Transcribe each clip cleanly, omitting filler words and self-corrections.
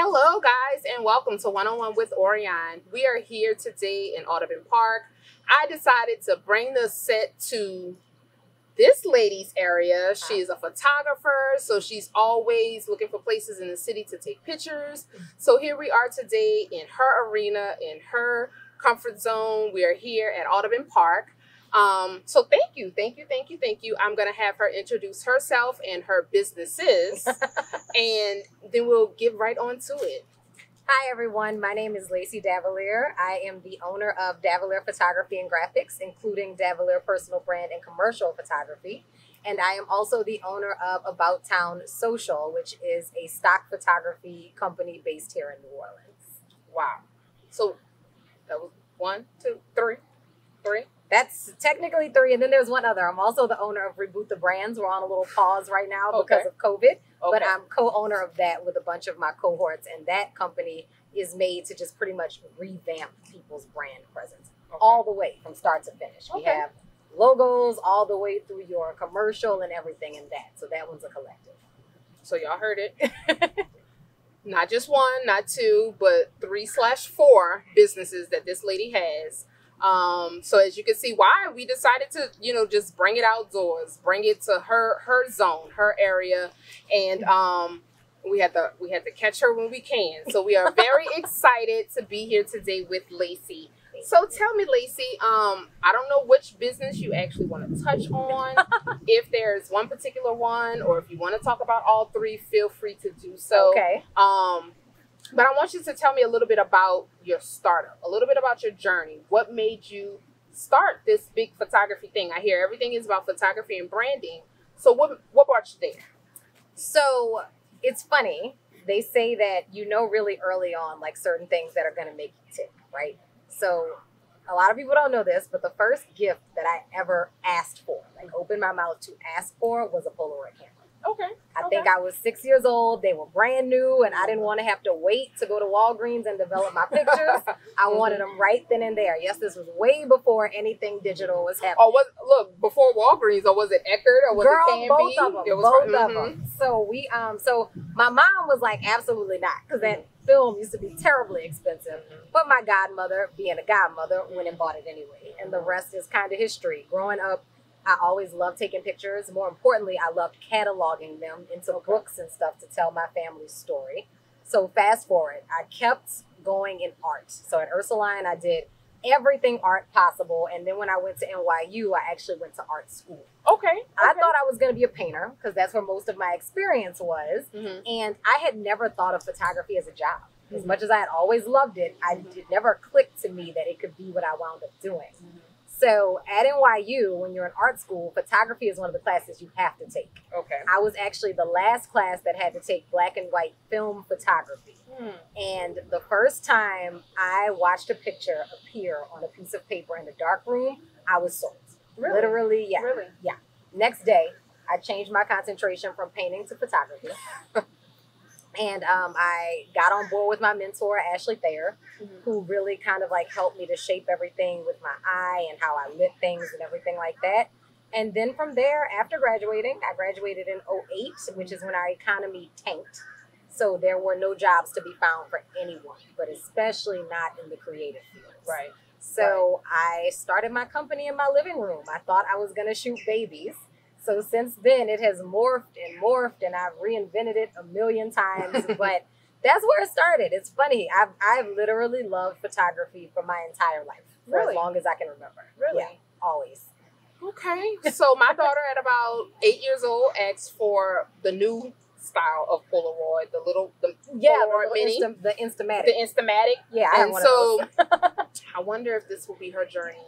Hello guys, and welcome to One-on-One with Orion. We are here today in Audubon Park. I decided to bring the set to this lady's area. She's a photographer, so she's always looking for places in the city to take pictures. So here we are today in her arena, in her comfort zone. We are here at Audubon Park. So thank you. I'm going to have her introduce herself and her businesses, and then we'll get right on to it. Hi everyone, my name is Lacy Davillier. I am the owner of Davillier Photography and Graphics, including Davillier Personal Brand and Commercial Photography. And I am also the owner of About Town Social, which is a stock photography company based here in New Orleans. Wow. So that was 1, 2, 3. That's technically 3, and then there's one other. I'm also the owner of Reboot the Brands. We're on a little pause right now because of COVID, but I'm co-owner of that with a bunch of my cohorts, and that company is made to just pretty much revamp people's brand presence all the way from start to finish. We have logos all the way through your commercial and everything in that. So that one's a collective. So y'all heard it. Not just 1, not 2, but 3/4 businesses that this lady has. So as you can see why we decided to, just bring it outdoors, bring it to her zone, her area. And, we had to catch her when we can. So we are very excited to be here today with Lacy. So tell me, Lacy, I don't know which business you actually want to touch on. If there's one particular one, or if you want to talk about all 3, feel free to do so. Okay. But I want you to tell me a little bit about your startup, a little bit about your journey. What made you start this big photography thing? I hear everything is about photography and branding. So what brought you there? So it's funny. They say that really early on, like certain things that are going to make you tick, right? So a lot of people don't know this, but the first gift that I ever asked for, like opened my mouth to ask for, was a Polaroid camera. Okay. I think I was 6 years old. They were brand new, and I didn't want to have to wait to go to Walgreens and develop my pictures. I wanted them right then and there. Yes, this was way before anything digital was happening. Look, before Walgreens, or was it Eckerd, or was it Canby? Both of them. Both of them. So so my mom was like, absolutely not, because that film used to be terribly expensive. But my godmother, being a godmother, went and bought it anyway. And the rest is kind of history. Growing up, I always loved taking pictures. More importantly, I loved cataloging them into books and stuff to tell my family's story. So fast forward, I kept going in art. So at Ursuline, I did everything art possible. And then when I went to NYU, I actually went to art school. Okay. I thought I was going to be a painter because that's where most of my experience was. And I had never thought of photography as a job. As much as I had always loved it, it never clicked to me that it could be what I wound up doing. So at NYU, when you're in art school, photography is one of the classes you have to take. Okay. I was actually the last class that had to take black and white film photography. And the first time I watched a picture appear on a piece of paper in a dark room, I was sold. Really? Literally, yeah. Really? Yeah. Next day, I changed my concentration from painting to photography. And I got on board with my mentor, Ashley Thayer, who really kind of like helped me to shape everything with my eye and how I lit things and everything like that. And then from there, after graduating, I graduated in 2008, which is when our economy tanked. So there were no jobs to be found for anyone, but especially not in the creative fields. Right. So I started my company in my living room. I thought I was going to shoot babies. So since then, it has morphed, and I've reinvented it a million times. But that's where it started. It's funny. I've literally loved photography for my entire life, for as long as I can remember. Really? Yeah, always. Okay. So my daughter at about 8 years old asked for the new style of Polaroid, the Polaroid Mini. The Instamatic. The Instamatic. Yeah, I have one of those. I wonder if this will be her journey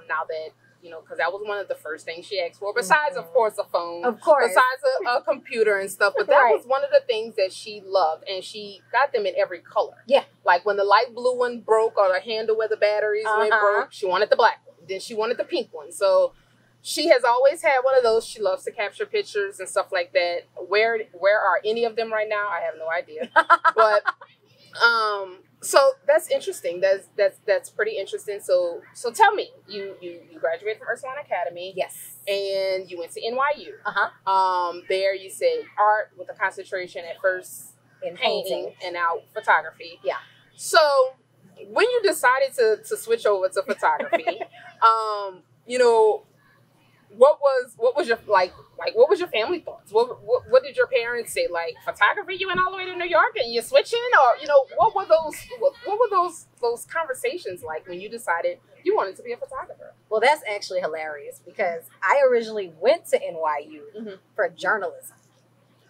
now that, because that was one of the first things she asked for, besides, of course, a phone. Of course. Besides a computer and stuff. But that was one of the things that she loved, and she got them in every color. Yeah. Like when the light blue one broke, or the handle where the batteries went broke, she wanted the black one. Then she wanted the pink one. So she has always had one of those. She loves to capture pictures and stuff like that. Where are any of them right now? I have no idea. But so that's interesting. That's pretty interesting. So tell me, you graduated from Ursuline Academy. Yes. And you went to NYU. There you said art with a concentration at first in painting and now photography. Yeah. So when you decided to switch over to photography, you know, what was your what was your family thoughts? What did your parents say? Like, photography, you went all the way to New York and you're switching, or you know, what were those conversations like when you decided you wanted to be a photographer? Well, that's actually hilarious because I originally went to NYU for journalism.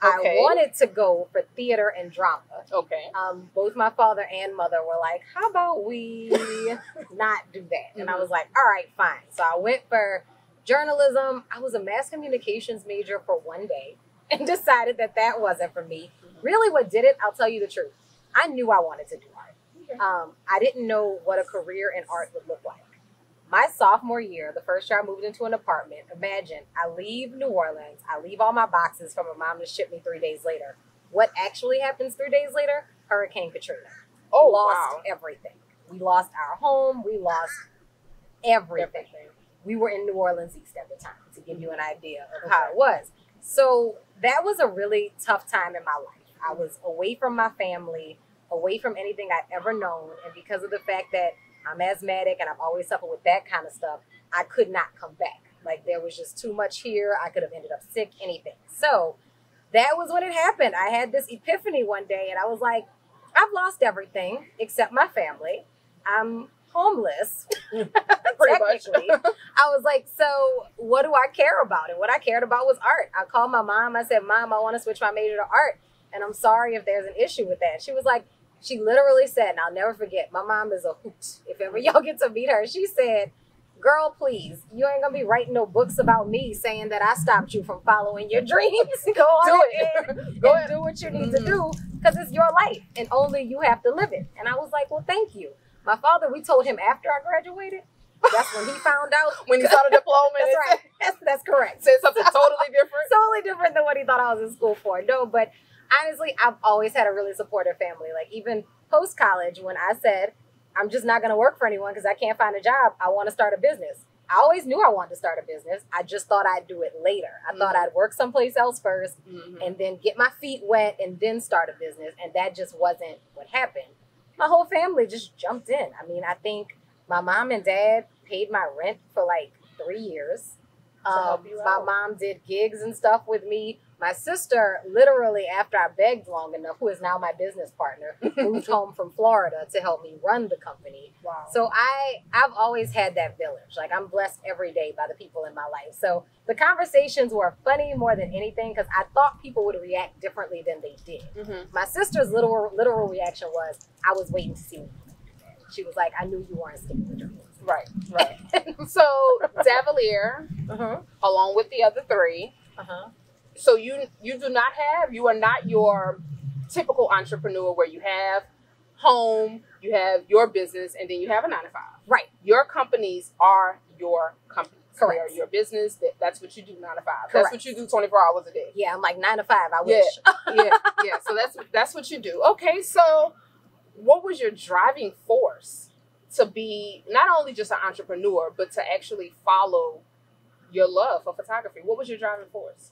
Okay. I wanted to go for theater and drama. Okay. Both my father and mother were like, how about we not do that? And I was like, all right, fine. So I went for journalism. I was a mass communications major for one day and decided that that wasn't for me. Really what did it, I'll tell you the truth. I knew I wanted to do art. Okay. I didn't know what a career in art would look like. My sophomore year, the first year I moved into an apartment, imagine I leave New Orleans, I leave all my boxes for my mom to ship me 3 days later. What actually happens 3 days later? Hurricane Katrina. Oh, lost everything. We lost our home. We lost everything. We were in New Orleans East at the time, to give you an idea of how it was. So that was a really tough time in my life. I was away from my family, away from anything I'd ever known. And because of the fact that I'm asthmatic and I've always suffered with that kind of stuff, I could not come back. Like, there was just too much here. I could have ended up sick, anything. So that was when it happened. I had this epiphany one day and I was like, I've lost everything except my family. I'm homeless. Technically. I was like, so what do I care about? And what I cared about was art. I called my mom. I said, Mom, I want to switch my major to art. And I'm sorry if there's an issue with that. She was like, she literally said, and I'll never forget, my mom is a hoot. If ever y'all get to meet her, she said, girl, please, you ain't going to be writing no books about me saying that I stopped you from following your dreams. Go on ahead and do what you need to do because it's your life and only you have to live it. And I was like, well, thank you. My father, we told him after I graduated. That's when he found out. When he saw the diploma. That's right. That's correct. Said something totally different. Totally different than what he thought I was in school for. No, but honestly, I've always had a really supportive family. Like, even post-college, when I said, I'm just not going to work for anyone because I can't find a job, I want to start a business. I always knew I wanted to start a business. I just thought I'd do it later. I thought I'd work someplace else first and then get my feet wet and then start a business. And that just wasn't what happened. My whole family just jumped in. I mean, I think my mom and dad paid my rent for like 3 years. My mom did gigs and stuff with me. My sister, literally after I begged long enough, who is now my business partner, moved home from Florida to help me run the company. Wow. So I've always had that village. Like, I'm blessed every day by the people in my life. So the conversations were funny more than anything because I thought people would react differently than they did. My sister's literal reaction was, I was waiting to see what you would do that. She was like, I knew you weren't sticking with journalism. Right. So Davillier, along with the other three, so you are not your typical entrepreneur where you have home, you have your business, and then you have a 9 to 5. Right. Your companies are your companies. Correct. They are your business. That's what you do 9 to 5. Correct. That's what you do 24 hours a day. Yeah, I'm like 9 to 5. I wish. Yeah. So that's what you do. Okay. So what was your driving force to be not only just an entrepreneur, but to actually follow your love for photography? What was your driving force?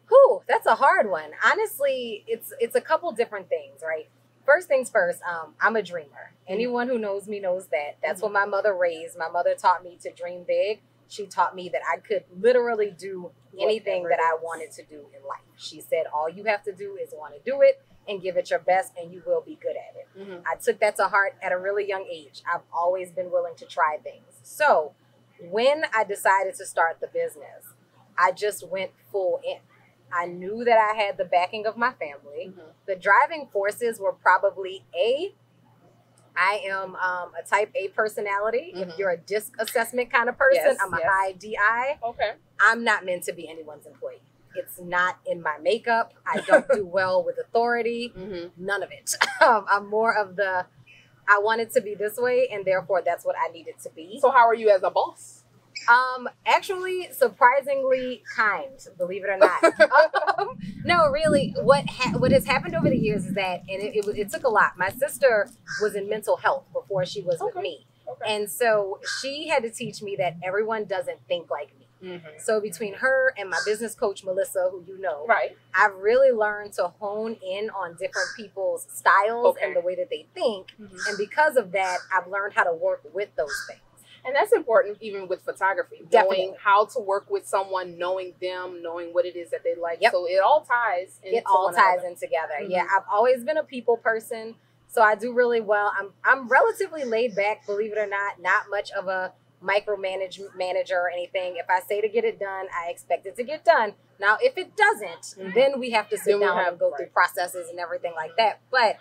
Whew, that's a hard one. Honestly, it's a couple different things, right? First things first, I'm a dreamer. Anyone who knows me knows that. That's what my mother raised. My mother taught me to dream big. She taught me that I could literally do anything that I wanted to do in life. She said, all you have to do is want to do it and give it your best and you will be good at it. I took that to heart at a really young age. I've always been willing to try things. So when I decided to start the business, I just went full in. I knew that I had the backing of my family. The driving forces were probably I am a type A personality. If you're a DISC assessment kind of person, I'm a high DI. Okay. I'm not meant to be anyone's employee. It's not in my makeup. I don't do well with authority. None of it. I'm more of the, I want it to be this way, and therefore that's what I need it to be. So how are you as a boss? Actually, surprisingly kind, believe it or not. No, really, what has happened over the years is that, and it took a lot. My sister was in mental health before she was with me. And so she had to teach me that everyone doesn't think like me. So between her and my business coach, Melissa, who you know, right, I've really learned to hone in on different people's styles and the way that they think. And because of that, I've learned how to work with those things. And that's important even with photography. Definitely. Knowing how to work with someone, knowing them, knowing what it is that they like. So it all ties in. It all ties in together. Yeah, I've always been a people person. So I do really well. I'm relatively laid back, believe it or not much of a manager or anything. If I say to get it done, I expect it to get done. Now, if it doesn't, then we have to sit down and go through processes and everything like that. But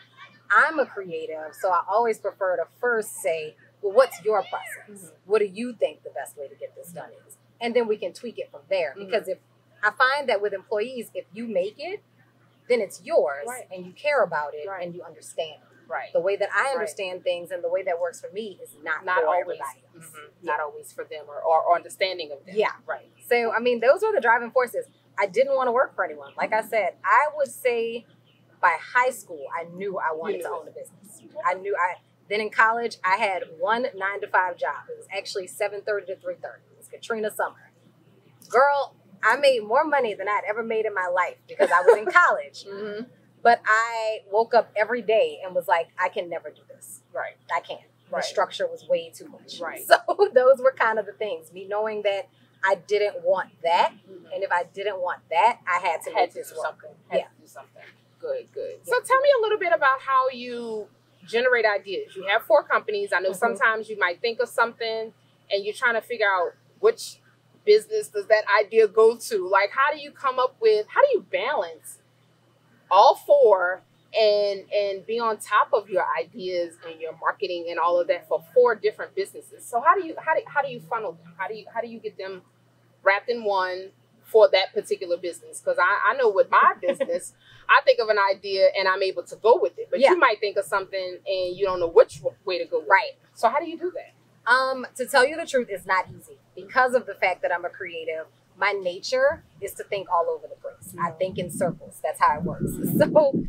I'm a creative, so I always prefer to first say, well, what's your process? What do you think the best way to get this done is? And then we can tweak it from there. Because if I find that with employees, if you make it, then it's yours and you care about it and you understand it. The way that I understand things and the way that works for me is not for always everybody else. Not always for them or understanding of them. Yeah. So, I mean, those were the driving forces. I didn't want to work for anyone. Like I said, I would say by high school, I knew I wanted to own a business. Then in college, I had one 9-to-5 job. It was actually 7:30 to 3:30. It was Katrina summer. Girl, I made more money than I'd ever made in my life because I was in college. But I woke up every day and was like, I can never do this. I can't. The structure was way too much. So those were kind of the things. Me knowing that I didn't want that. And if I didn't want that, I had to make this work. Had to do something. Good. So tell me a little bit about how you generate ideas. You have 4 companies. I know sometimes you might think of something and you're trying to figure out which business does that idea go to. Like, how do you balance all 4 and be on top of your ideas and your marketing and all of that for 4 different businesses? So how do you funnel them? How do you get them wrapped in one for that particular business? Because I know with my business, I think of an idea and I'm able to go with it. But you might think of something and you don't know which way to go with it. So how do you do that? To tell you the truth, it's not easy because of the fact that I'm a creative. My nature is to think all over the place. I think in circles. That's how it works. So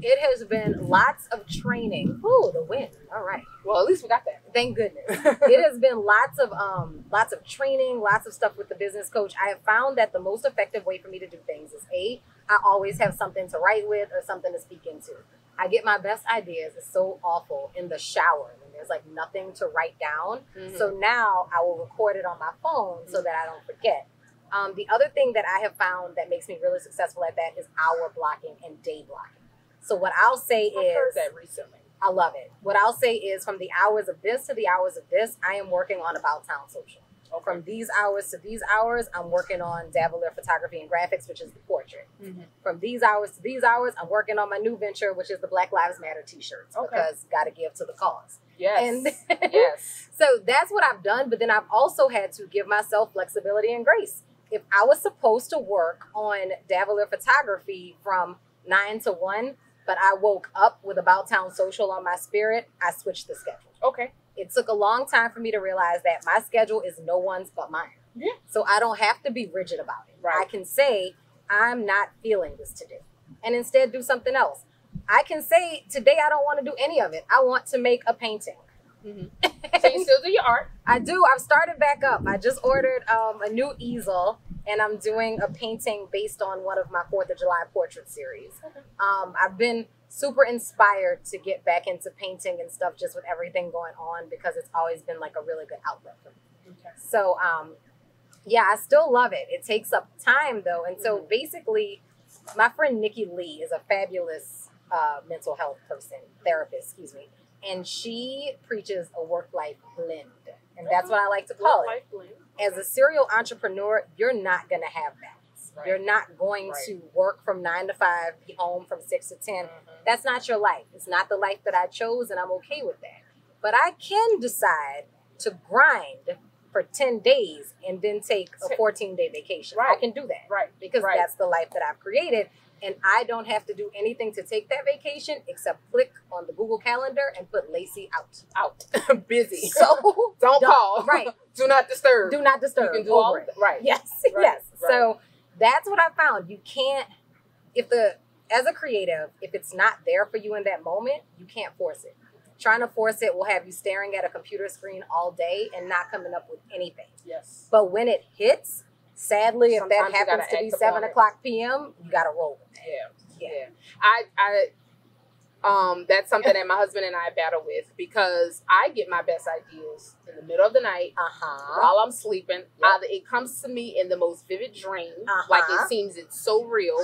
it has been lots of training. Ooh, the wind. All right. Well, at least we got that. Thank goodness. It has been lots of training, lots of stuff with the business coach. I have found that the most effective way for me to do things is I always have something to write with or something to speak into. I get my best ideas. It's so awful in the shower when there's like nothing to write down. So now I will record it on my phone so that I don't forget. The other thing that I have found that makes me really successful at that is hour blocking and day blocking. So what I'll say is, I've heard that recently. I love it. What I'll say is from the hours of this to the hours of this, I am working on About Town Social. From these hours to these hours, I'm working on Davillier Photography and Graphics, which is the portrait. From these hours to these hours, I'm working on my new venture, which is the Black Lives Matter t-shirts, because got to give to the cause. Yes. And so that's what I've done. But then I've also had to give myself flexibility and grace. If I was supposed to work on Davillier Photography from 9 to 1, but I woke up with About Town Social on my spirit, I switched the schedule. It took a long time for me to realize that my schedule is no one's but mine. So I don't have to be rigid about it. I can say, I'm not feeling this today, and instead do something else. I can say, today I don't want to do any of it. I want to make a painting. So you still do your art? I do. I've started back up. I just ordered a new easel, and I'm doing a painting based on one of my 4th of July portrait series. I've been super inspired to get back into painting and stuff just with everything going on because it's always been like a really good outlet for me. So, yeah, I still love it. It takes up time, though. And so basically, my friend Nikki Lee is a fabulous mental health therapist, excuse me. And she preaches a work-life blend. And that's what I like to call it. As a serial entrepreneur, you're not going to have balance. You're not going to work from 9 to 5, be home from 6 to 10. That's not your life. It's not the life that I chose, and I'm okay with that. But I can decide to grind for 10 days and then take a 14-day vacation. I can do that. Because that's the life that I've created. And I don't have to do anything to take that vacation except click on the Google Calendar and put Lacy out. Busy. So don't call. Do not disturb. Do not disturb. You can do all Yes. So that's what I found. You can't, as a creative, if it's not there for you in that moment, you can't force it. Trying to force it will have you staring at a computer screen all day and not coming up with anything. Yes. But when it hits, sadly, Sometimes if that happens to be 7 o'clock p.m., you got to roll with it. Yeah. That's something that my husband and I battle with, because I get my best ideas in the middle of the night while I'm sleeping. Either it comes to me in the most vivid dream, like it seems it's so real,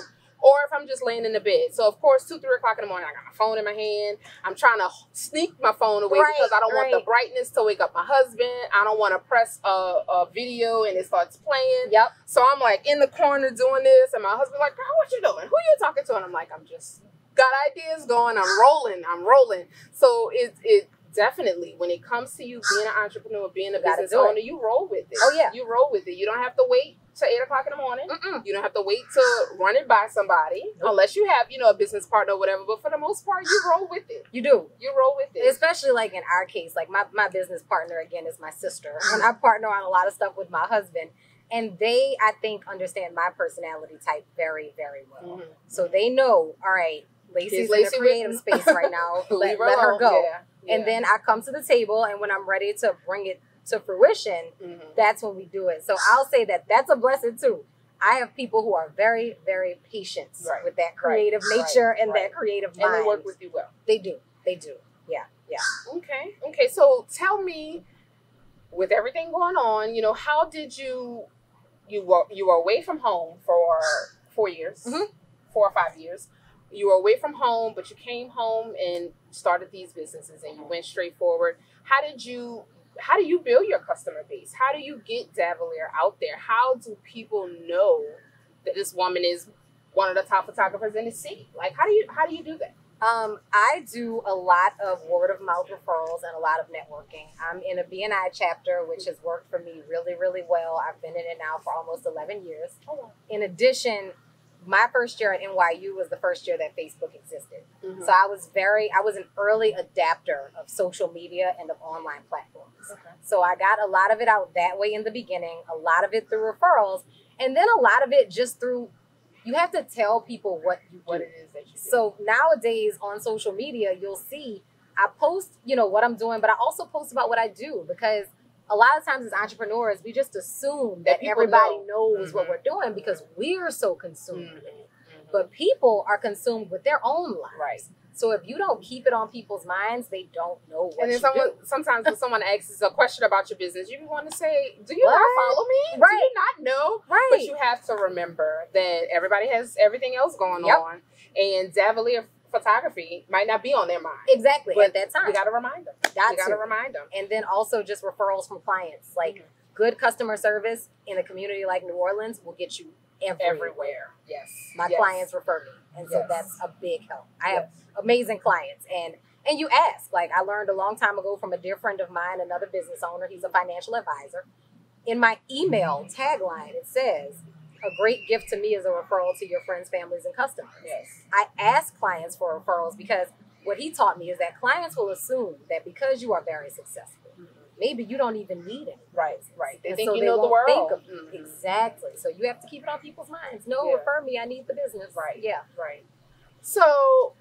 or if I'm just laying in the bed. So, of course, 2, 3 o'clock in the morning, I got my phone in my hand. I'm trying to sneak my phone away because I don't want the brightness to wake up my husband. I don't want to press a video and it starts playing. So I'm like in the corner doing this, and my husband's like, girl, what you doing? Who you talking to? And I'm like, I'm just got ideas going. I'm rolling. So it definitely, when it comes to you being an entrepreneur, being a business owner, you roll with it. Oh, yeah. You roll with it. You don't have to wait till 8 o'clock in the morning. You don't have to wait to run it by somebody, unless you have, a business partner or whatever. But for the most part, you roll with it. You do. You roll with it. Especially like in our case, like my business partner, again, is my sister. And I partner on a lot of stuff with my husband. And they, I think, understand my personality type very, very well. So they know, all right, Lacy's in a creative space right now. let her go. And then I come to the table, and when I'm ready to bring it to fruition, that's when we do it. So I'll say that that's a blessing too. I have people who are very, very patient with that creative nature and that creative mind. And they work with you well. They do. They do. Yeah. Okay. So tell me, with everything going on, how did you were away from home for 4 years, 4 or 5 years. You were away from home, but you came home and started these businesses, and you went straight forward. How do you build your customer base? How do you get Davillier out there? How do people know that this woman is one of the top photographers in the city? Like, how do you do that? I do a lot of word of mouth referrals and a lot of networking. I'm in a BNI chapter, which has worked for me really, really well. I've been in it now for almost 11 years. In addition, my first year at NYU was the first year that Facebook existed. So I was an early adapter of social media and of online platforms. So I got a lot of it out that way in the beginning, a lot of it through referrals, and then a lot of it just through, you have to tell people what it is that you do. So nowadays on social media, you'll see I post, what I'm doing, but I also post about what I do, because a lot of times as entrepreneurs, we just assume that everybody knows what we're doing because we're so consumed with it. But people are consumed with their own lives. So if you don't keep it on people's minds, they don't know what you do. Sometimes when someone asks a question about your business, you want to say, do you not follow me? Do you not know? But you have to remember that everybody has everything else going on. And Davillier Photography might not be on their mind. Exactly. At that time. We got to remind them. Remind them. And then also just referrals from clients. Like good customer service in a community like New Orleans will get you everywhere. Yes. My clients refer me. And so that's a big help. I have amazing clients. And you ask. Like I learned a long time ago from a dear friend of mine, another business owner. He's a financial advisor. In my email tagline, it says, a great gift to me is a referral to your friends, families, and customers. I ask clients for referrals because what he taught me is that clients will assume that because you are very successful, maybe you don't even need it. They think you know the world. Think of you. Exactly. So you have to keep it on people's minds. No, refer me. I need the business. So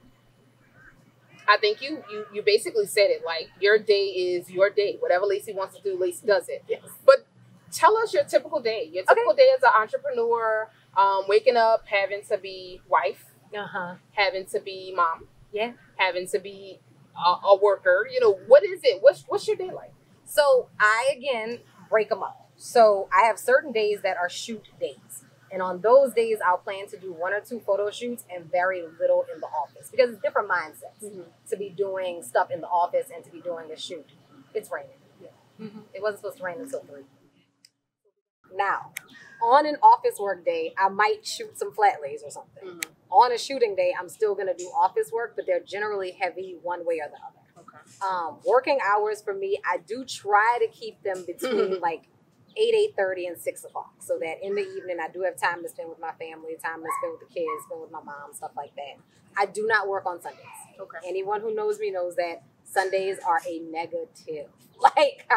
I think you basically said it. Like, your day is your day. Whatever Lacy wants to do, Lacy does it. But tell us your typical day. Your typical day as an entrepreneur, waking up, having to be wife, having to be mom, having to be a worker. What is it? What's your day like? So I, again, break them up. So I have certain days that are shoot days. And on those days, I'll plan to do 1 or 2 photo shoots and very little in the office. Because it's different mindsets to be doing stuff in the office and to be doing a shoot. It's raining. It wasn't supposed to rain until 3. Now, on an office work day, I might shoot some flat lays or something. On a shooting day, I'm still going to do office work, but they're generally heavy one way or the other. Working hours for me, I do try to keep them between like 8:30 and 6 o'clock, so that in the evening I do have time to spend with my family, time to spend with the kids, spend with my mom, stuff like that. I do not work on Sundays. Anyone who knows me knows that Sundays are a negative. Like,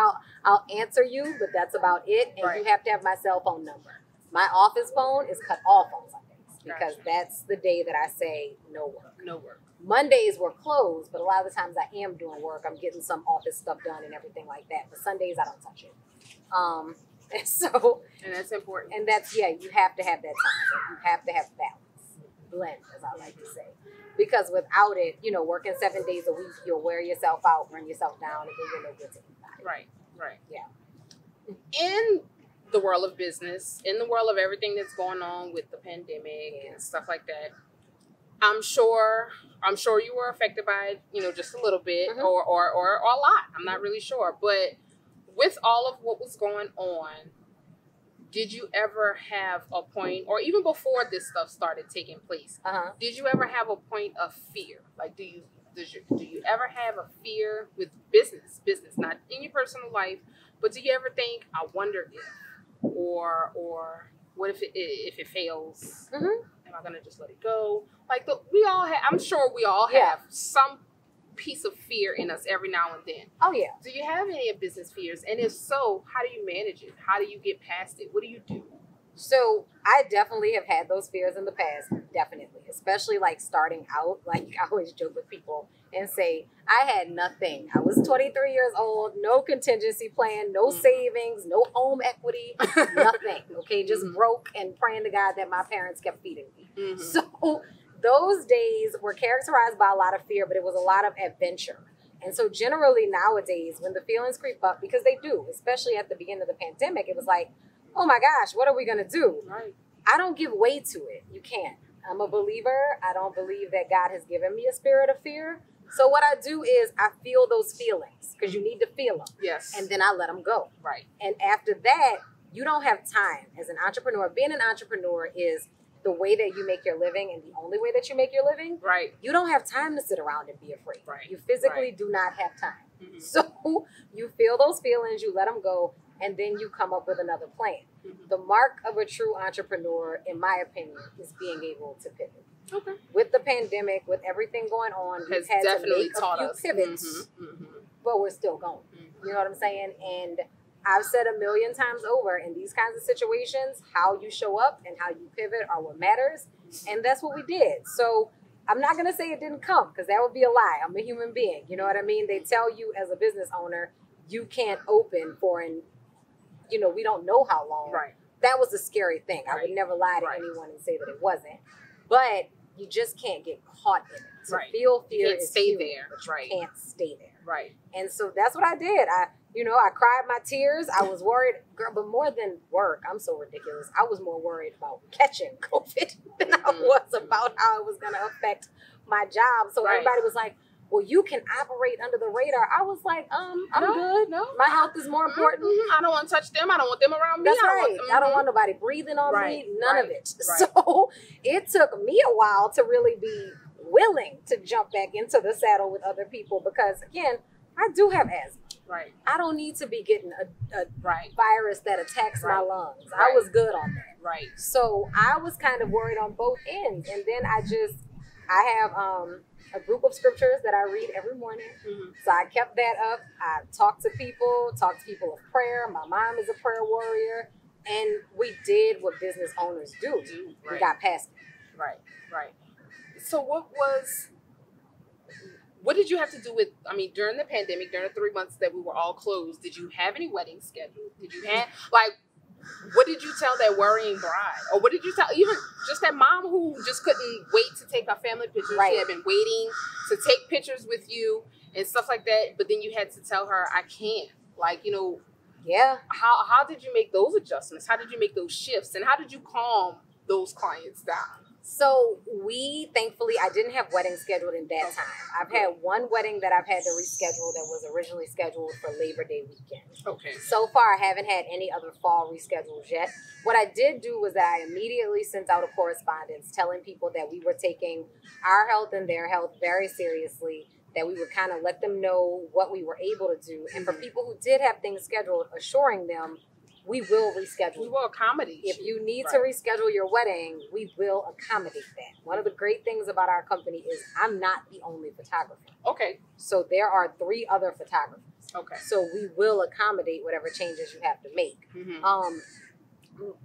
I'll answer you, but that's about it. And you have to have my cell phone number. My office phone is cut off on Sundays. because that's the day that I say no work. No work. Mondays we're closed, but a lot of the times I am doing work. I'm getting some office stuff done and everything like that. But Sundays I don't touch it. And that's important. And that's, you have to have that time. So you have to have balance, blend, as I like to say. Because without it, working 7 days a week, you'll wear yourself out, run yourself down, and then you're no good to anybody. Right. Yeah. In the world of business, in the world of everything that's going on with the pandemic and stuff like that, I'm sure you were affected by it, just a little bit or a lot. I'm not really sure. But with all of what was going on, did you ever have a point, or even before this stuff started taking place, did you ever have a point of fear? Like, do you ever have a fear with business, not in your personal life, but do you ever think, I wonder if, or what if it fails? Am I gonna just let it go? Like we all have. I'm sure we all have some piece of fear in us every now and then. Oh yeah. Do you have any business fears? And if so, how do you manage it? How do you get past it? What do you do? So I definitely have had those fears in the past, definitely, especially like starting out. Like I always joke with people and say, I had nothing. I was 23 years old, no contingency plan, no savings, no home equity, nothing. Okay, just broke and praying to God that my parents kept feeding me. So those days were characterized by a lot of fear, but it was a lot of adventure. And so generally nowadays, when the feelings creep up, because they do, especially at the beginning of the pandemic, it was like, oh my gosh, what are we going to do? Right. I don't give way to it. You can't. I'm a believer. I don't believe that God has given me a spirit of fear. So what I do is I feel those feelings, because you need to feel them. Yes. And then I let them go. Right. And after that, you don't have time. As an entrepreneur, being an entrepreneur is the way that you make your living, and the only way that you make your living. Right. You don't have time to sit around and be afraid. Right. You physically do not have time. So you feel those feelings, you let them go, and then you come up with another plan. The mark of a true entrepreneur, in my opinion, is being able to pivot. Okay. With the pandemic, with everything going on, we've had to make a few pivots, but we're still going. You know what I'm saying? And I've said a million times over, in these kinds of situations, how you show up and how you pivot are what matters. And that's what we did. So I'm not going to say it didn't come, because that would be a lie. I'm a human being. You know what I mean? They tell you as a business owner, you can't open for we don't know how long. Right. That was a scary thing. Right. I would never lie to anyone and say that it wasn't. But you just can't get caught in it. To feel fear, you can't stay human, there. But you can't stay there. Right. And so that's what I did. I cried my tears. I was worried, girl, but more than work, I'm so ridiculous. I was more worried about catching COVID than I was about how it was going to affect my job. So everybody was like, well, you can operate under the radar. I was like, I'm good. No. My health is more important. I don't want to touch them. I don't want them around me. That's right. I don't want nobody breathing on me. None of it. Right. So it took me a while to really be willing to jump back into the saddle with other people, because, again, I do have asthma. Right. I don't need to be getting a virus that attacks my lungs. Right. I was good on that. Right. So I was kind of worried on both ends. And then I have a group of scriptures that I read every morning. So I kept that up. I talked to people of prayer. My mom is a prayer warrior. And we did what business owners do. We got past it. Right. So what did you have to do with, during the pandemic, during the 3 months that we were all closed, did you have any weddings scheduled? Did you have, what did you tell that worrying bride? Or what did you tell even just that mom who just couldn't wait to take her family pictures? She had been waiting to take pictures with you and stuff like that, but then you had to tell her, I can't. Yeah. How did you make those adjustments? How did you make those shifts? And how did you calm those clients down? So thankfully, I didn't have weddings scheduled in that time. I've had one wedding that I've had to reschedule that was originally scheduled for Labor Day weekend. Okay. So far, I haven't had any other fall reschedules yet. What I did do was that I immediately sent out a correspondence telling people that we were taking our health and their health very seriously, that we would kind of let them know what we were able to do. And for people who did have things scheduled, assuring them, we will reschedule. We will accommodate If you need to reschedule your wedding, we will accommodate that. One of the great things about our company is I'm not the only photographer. Okay. So there are 3 other photographers. Okay. So we will accommodate whatever changes you have to make.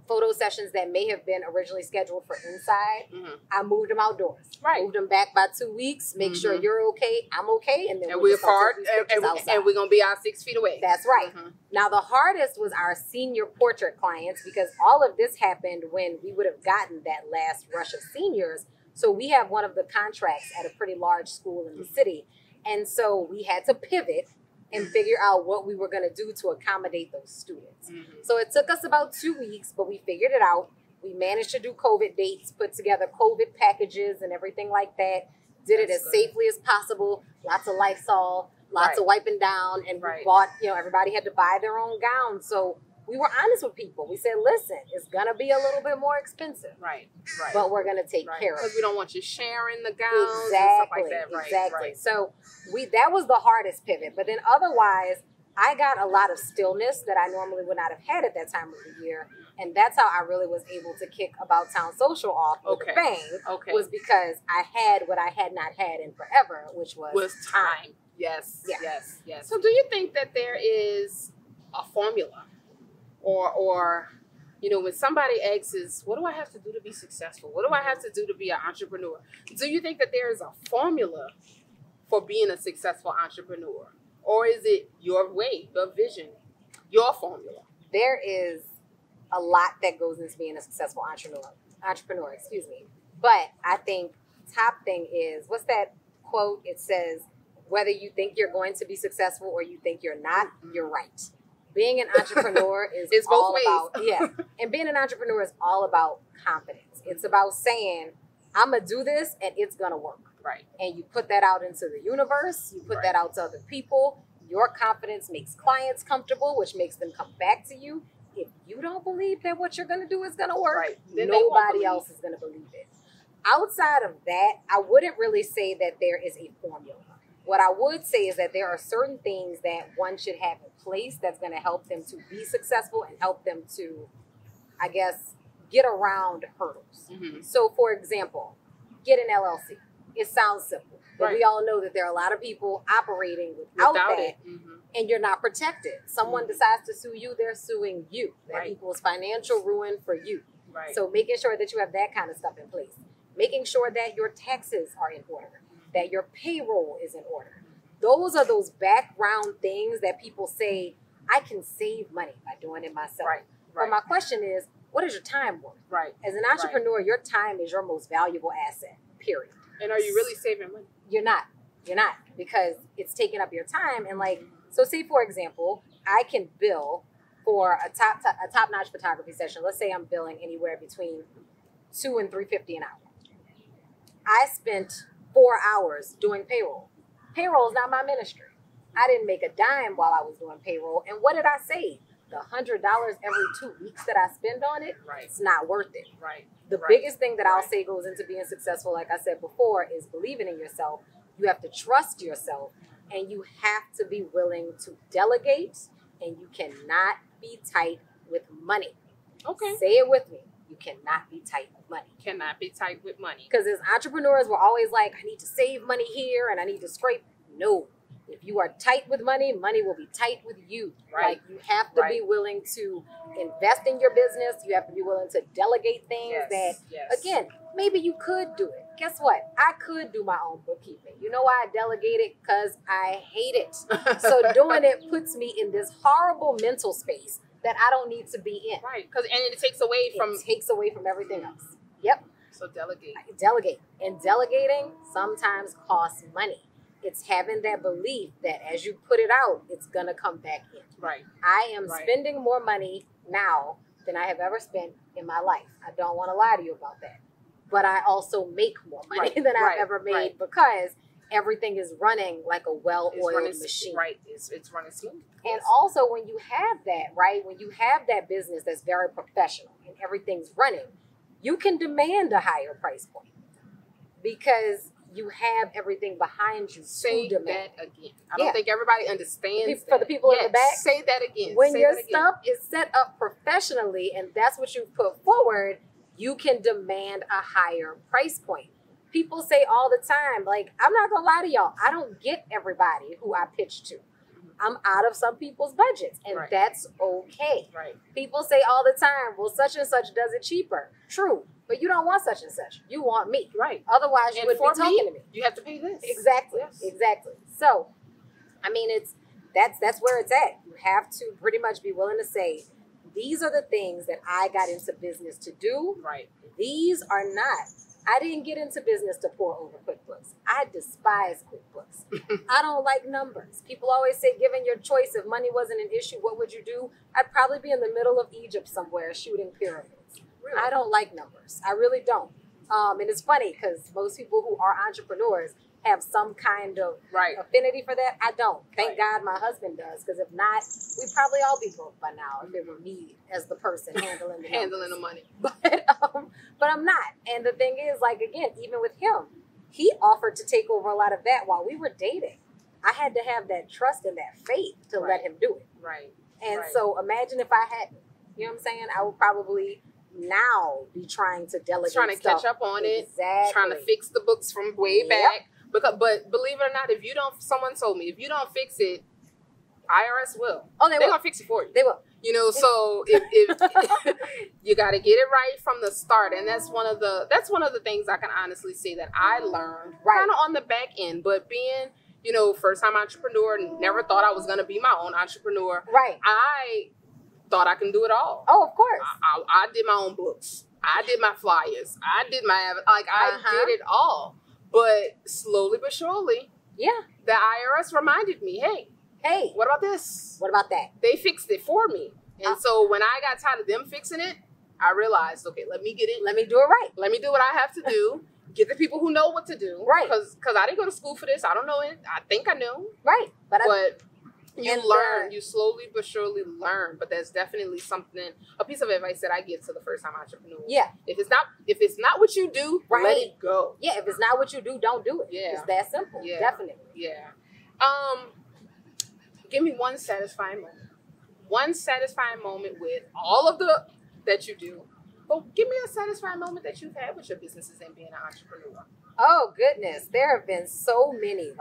photo sessions that may have been originally scheduled for inside, I moved them outdoors. Right. Moved them back by 2 weeks. Make sure you're okay, I'm okay, and then we're far, and we're gonna be out 6 feet away. That's right. Now the hardest was our senior portrait clients, because all of this happened when we would have gotten that last rush of seniors. So we have one of the contracts at a pretty large school in the city, and so we had to pivot and figure out what we were going to do to accommodate those students. So it took us about 2 weeks, but we figured it out. We managed to do COVID dates, put together COVID packages and everything like that. Did it as safely as possible. Lots of Lysol, lots of wiping down, and we bought, everybody had to buy their own gowns. So we were honest with people. We said, listen, it's going to be a little bit more expensive. Right. But we're going to take care of it. Because we don't want you sharing the gowns and stuff like that. Exactly. So that was the hardest pivot. But then otherwise, I got a lot of stillness that I normally would not have had at that time of the year. And that's how I really was able to kick About Town Social off with a bang. Was because I had what I had not had in forever, which was time. Yes. So do you think that there is a formula? Or when somebody asks, what do I have to do to be successful? What do I have to do to be an entrepreneur? Do you think that there is a formula for being a successful entrepreneur? Or is it your way, your vision, your formula? There is a lot that goes into being a successful entrepreneur, But I think top thing is, what's that quote? It says, whether you think you're going to be successful or you think you're not, you're right. Being an entrepreneur is it's all both ways. about, and being an entrepreneur is all about confidence. It's about saying, I'm going to do this and it's going to work. Right. And you put that out into the universe. You put that out to other people. Your confidence makes clients comfortable, which makes them come back to you. If you don't believe that what you're going to do is going to work, nobody else is going to believe it. Outside of that, I wouldn't really say that there is a formula. What I would say is that there are certain things that one should have in place that's going to help them to be successful and help them to, I guess, get around hurdles. So, for example, get an LLC. It sounds simple, but we all know that there are a lot of people operating without that, and you're not protected. Someone decides to sue you, they're suing you. That equals financial ruin for you. So making sure that you have that kind of stuff in place. Making sure that your taxes are in order, that your payroll is in order. Those are those background things that people say, I can save money by doing it myself. But my question is, what is your time worth? As an entrepreneur, your time is your most valuable asset, period. And are you really saving money? You're not, because it's taking up your time. And so say, for example, I can bill for a top-notch photography session. Let's say I'm billing anywhere between $200 and $350 an hour. I spent 4 hours doing payroll. Payroll is not my ministry. I didn't make a dime while I was doing payroll. And what did I save? The $100 every 2 weeks that I spend on it, it's not worth it. The biggest thing that I'll say goes into being successful, like I said before, is believing in yourself. You have to trust yourself, and you have to be willing to delegate, and you cannot be tight with money. Say it with me. You cannot be tight with money. Cannot be tight with money. Because as entrepreneurs, we're always like, I need to save money here and I need to scrape. No. If you are tight with money, money will be tight with you. Like, you have to be willing to invest in your business. You have to be willing to delegate things that, again, maybe you could do it. Guess what? I could do my own bookkeeping. You know why I delegate it? Because I hate it. So doing it puts me in this horrible mental space that I don't need to be in. Because it takes away from everything else. Yep. So delegate. And delegating sometimes costs money. It's having that belief that as you put it out, it's going to come back in. I am spending more money now than I have ever spent in my life. I don't want to lie to you about that. But I also make more money than I've ever made because everything is running like a well-oiled machine. It's running smooth. And also when you have that, when you have that business that's very professional and everything's running, you can demand a higher price point because you have everything behind you. Say that again. I don't think everybody understands that. For the people in the back, say that again. When your stuff is set up professionally and that's what you put forward, you can demand a higher price point. People say all the time, like, I'm not going to lie to y'all, I don't get everybody who I pitch to. I'm out of some people's budgets, and that's okay. Right. People say all the time, well, such and such does it cheaper. True. But you don't want such and such. You want me. Right. Otherwise, you wouldn't be talking to me. You have to pay this. Exactly. Yes. Exactly. So, I mean, that's where it's at. You have to pretty much be willing to say, these are the things that I got into business to do. Right. These are not. I didn't get into business to pour over QuickBooks. I despise QuickBooks. I don't like numbers. People always say, given your choice, if money wasn't an issue, what would you do? I'd probably be in the middle of Egypt somewhere shooting pyramids. Really? I don't like numbers. I really don't. And it's funny because most people who are entrepreneurs have some kind of affinity for that. I don't. Thank God my husband does, because if not, we'd probably all be broke by now if it were me as the person handling the money. But I'm not. And the thing is, like, again, even with him, he offered to take over a lot of that while we were dating. I had to have that trust and that faith to let him do it. Right. And so imagine if I hadn't. You know what I'm saying? I would probably now be trying to delegate trying to stuff. catch up on it, trying to fix the books from way back. But believe it or not, if you don't, someone told me, if you don't fix it, IRS will. Oh, they're gonna fix it for you. They will. You know, so if you got to get it right from the start, and that's one of the things I can honestly say that I learned kind of on the back end. But being, you know, first time entrepreneur, never thought I was gonna be my own entrepreneur. Right. I thought I can do it all. Oh, of course. I did my own books. I did my flyers. I did my I did it all. But slowly but surely, the IRS reminded me, hey, what about this? What about that? They fixed it for me. And so when I got tired of them fixing it, I realized, okay, let me get it. Let me do it right. Let me do what I have to do. Get the people who know what to do. Right. Because I didn't go to school for this. I don't know it. I think I know. Right. But you learn. You slowly but surely learn. But that's definitely a piece of advice that I give to the first time entrepreneur. Yeah. If it's not what you do, let it go. Yeah. If it's not what you do, don't do it. Yeah. It's that simple. Yeah. Definitely. Yeah. Give me one satisfying moment. One satisfying moment with all of the that you do. But give me a satisfying moment that you've had with your businesses and being an entrepreneur. Oh, goodness. There have been so many.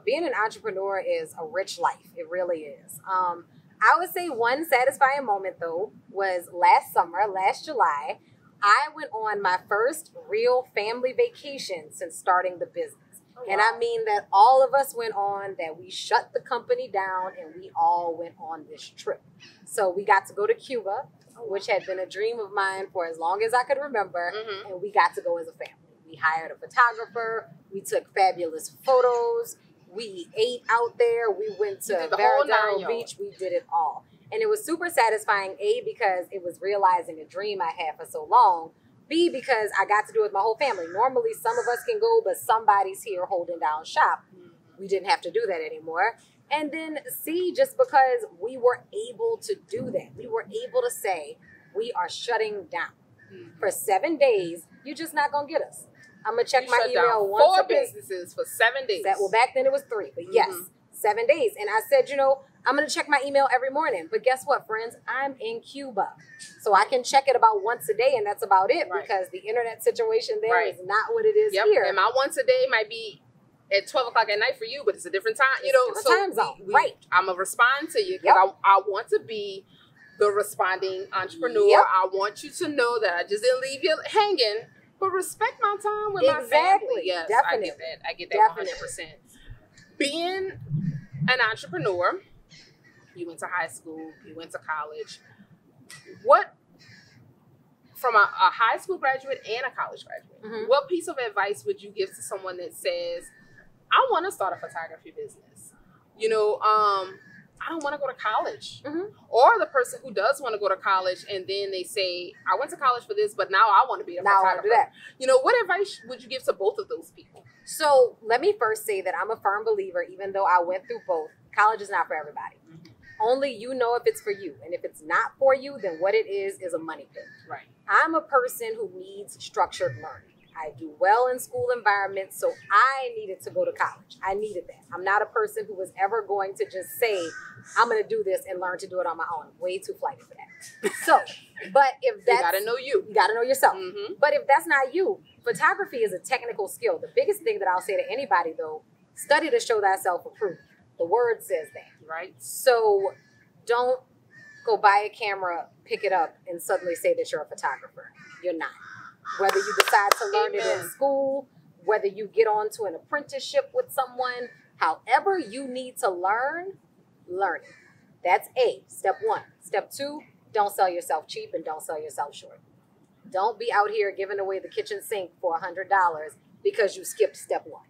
Being an entrepreneur is a rich life. It really is. I would say one satisfying moment, though, was last July. I went on my first real family vacation since starting the business. Oh, wow. And I mean that all of us went on, that we shut the company down, and we all went on this trip. So we got to go to Cuba, which had been a dream of mine for as long as I could remember, and we got to go as a family. We hired a photographer. We took fabulous photos. We ate out there. We went to Veradero Beach. We did it all. And it was super satisfying, A, because it was realizing a dream I had for so long. B, because I got to do it with my whole family. Normally, some of us can go, but somebody's here holding down shop. We didn't have to do that anymore. And then C, just because we were able to do that. We were able to say, we are shutting down. For 7 days, you're just not going to get us. I'm going to check my email once a day. 4 businesses for 7 days. Well, back then it was 3, but yes, 7 days. And I said, I'm going to check my email every morning. But guess what, friends? I'm in Cuba. So I can check it about once a day, and that's about it, because the internet situation there is not what it is here. And my once a day might be at 12 o'clock at night for you, but it's a different time. Time zone. I'm going to respond to you because I want to be the responding entrepreneur. I want you to know that I just didn't leave you hanging, but respect my time with my family. Yes, definitely. I get that 100%. Being an entrepreneur, you went to high school, you went to college. From a high school graduate and a college graduate, what piece of advice would you give to someone that says, I want to start a photography business? I don't want to go to college. Or the person who does want to go to college, and then they say, I went to college for this, but now I want to be a photographer. I want to do that. What advice would you give to both of those people? So let me first say that I'm a firm believer, even though I went through both, college is not for everybody. Only you know if it's for you. And if it's not for you, then what it is a money pit. Right. I'm a person who needs structured learning. I do well in school environments, so I needed to go to college. I needed that. I'm not a person who was ever going to just say, I'm going to do this and learn to do it on my own. Way too flighty for that. So, but if that's... You got to know you. You got to know yourself. But if that's not you, photography is a technical skill. The biggest thing that I'll say to anybody, though, study to show thyself approved. The word says that. Right. So don't go buy a camera, pick it up, and suddenly say that you're a photographer. You're not. Whether you decide to learn it in school, whether you get onto an apprenticeship with someone, however you need to learn it. That's step 1. Step 2, don't sell yourself cheap and don't sell yourself short. Don't be out here giving away the kitchen sink for $100 because you skipped step 1.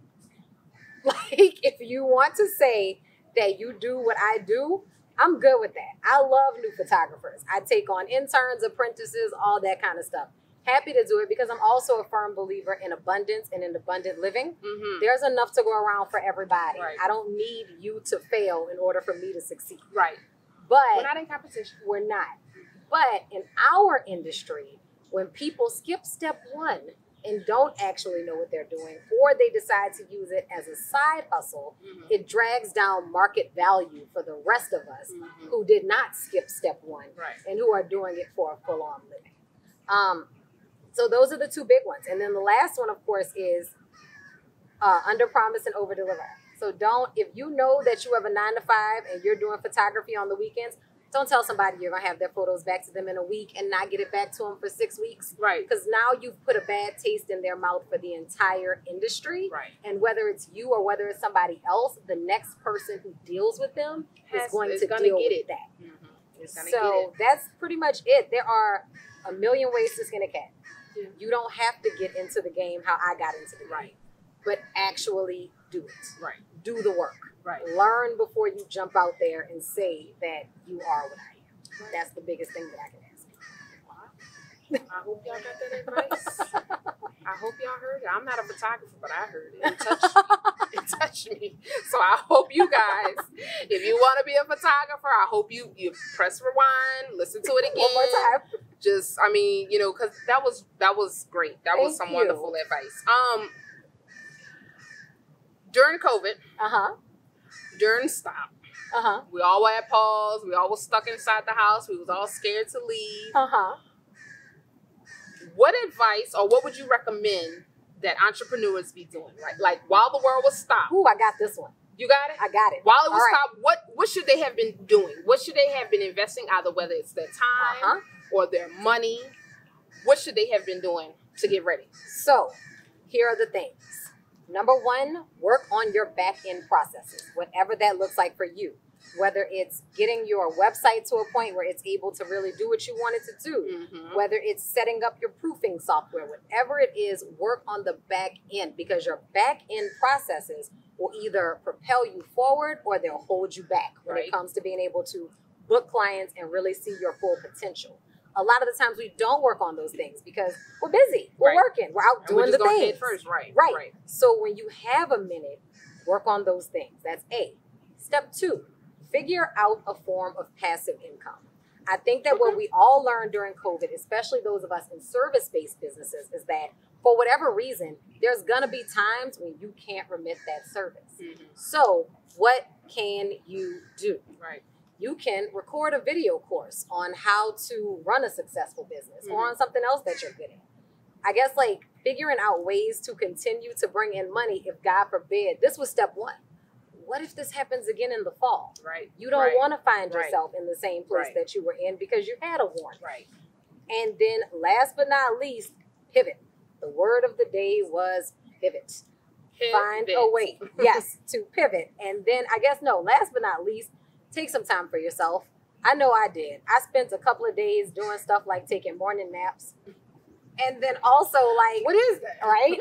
Like, if you want to say that you do what I do, I'm good with that. I love new photographers. I take on interns, apprentices, all that kind of stuff. Happy to do it because I'm also a firm believer in abundance and in abundant living. Mm-hmm. There's enough to go around for everybody. Right. I don't need you to fail in order for me to succeed. Right. But we're not in competition. We're not. But in our industry, when people skip step 1 and don't actually know what they're doing, or they decide to use it as a side hustle, it drags down market value for the rest of us who did not skip step 1 and who are doing it for a full-on living. So those are the 2 big ones. And then the last one, of course, is under promise and over deliver. So if you know that you have a 9-to-5 and you're doing photography on the weekends, don't tell somebody you're going to have their photos back to them in a week and not get it back to them for 6 weeks. Right. Because now you've put a bad taste in their mouth for the entire industry. Right. And whether it's you or whether it's somebody else, the next person who deals with them is going to deal with that. Mm-hmm. So that's pretty much it. There are a million ways to skin a cat. Yeah. You don't have to get into the game how I got into the game, but actually do it. Right. Do the work. Right. Learn before you jump out there and say that you are what I am. Right. That's the biggest thing that I can ask. Wow. I hope y'all got that advice. I hope y'all heard it. I'm not a photographer, but I heard it. It touched me. So I hope you guys, if you want to be a photographer, I hope you press rewind, listen to it again. One more time. Just, I mean, you know, because that was great. That was some wonderful advice. During COVID, during stop, we all had pause. We all was stuck inside the house. We was all scared to leave. What advice or what would you recommend that entrepreneurs be doing? Like while the world was stopped. Ooh, I got this one. You got it? I got it. While it was stopped, what should they have been doing? What should they have been investing? Either whether it's their time or their money. What should they have been doing to get ready? So here are the things. Number 1, work on your back-end processes, whatever that looks like for you. Whether it's getting your website to a point where it's able to really do what you want it to do, whether it's setting up your proofing software, whatever it is, work on the back end because your back end processes will either propel you forward or they'll hold you back when it comes to being able to book clients and really see your full potential. A lot of the times we don't work on those things because we're busy, we're working, we're out doing the things. Head first. Right. So when you have a minute, work on those things. That's A. Step 2. Figure out a form of passive income. I think that what we all learned during COVID, especially those of us in service-based businesses, is that for whatever reason, there's going to be times when you can't remit that service. So what can you do? Right. You can record a video course on how to run a successful business or on something else that you're good at. I guess like figuring out ways to continue to bring in money if, God forbid, this was step 1. What if this happens again in the fall? Right. You don't want to find yourself in the same place that you were in because you had a warrant. Right. And then last but not least, pivot. The word of the day was pivot. Find a way, to pivot. And then last but not least, take some time for yourself. I know I did. I spent a couple of days doing stuff like taking morning naps. And then also what is that? Right?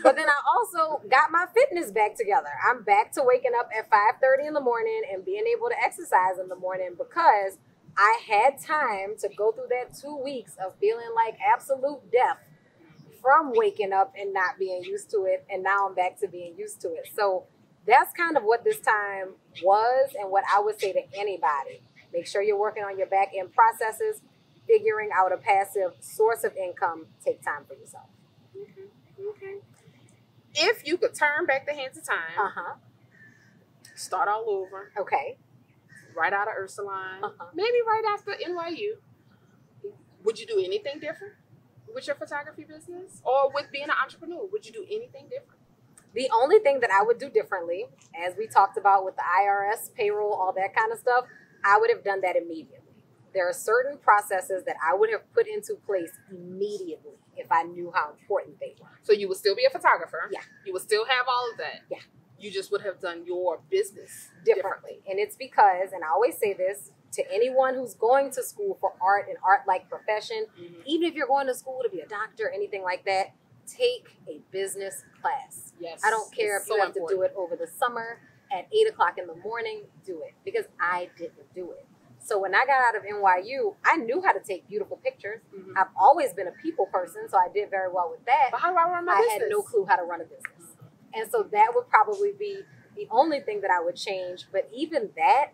But then I also got my fitness back together. I'm back to waking up at 5:30 in the morning and being able to exercise in the morning because I had time to go through that 2 weeks of feeling like absolute death from waking up and not being used to it. And now I'm back to being used to it. So that's kind of what this time was and what I would say to anybody. Make sure you're working on your back end processes. Figuring out a passive source of income, take time for yourself. Okay. If you could turn back the hands of time, start all over. Okay. Right out of Ursuline, maybe right after NYU, would you do anything different with your photography business or with being an entrepreneur? Would you do anything different? The only thing that I would do differently, as we talked about with the IRS, payroll, all that kind of stuff, I would have done that immediately. There are certain processes that I would have put into place immediately if I knew how important they were. So you would still be a photographer. Yeah. You would still have all of that. Yeah. You just would have done your business differently. And it's because, and I always say this to anyone who's going to school for art and art-like profession, even if you're going to school to be a doctor, anything like that, take a business class. Yes. I don't care if you have to do it over the summer at 8 o'clock in the morning, do it. Because I didn't do it. So when I got out of NYU, I knew how to take beautiful pictures. I've always been a people person, so I did very well with that. But how do I run my business? I had no clue how to run a business. And so that would probably be the only thing that I would change. But even that,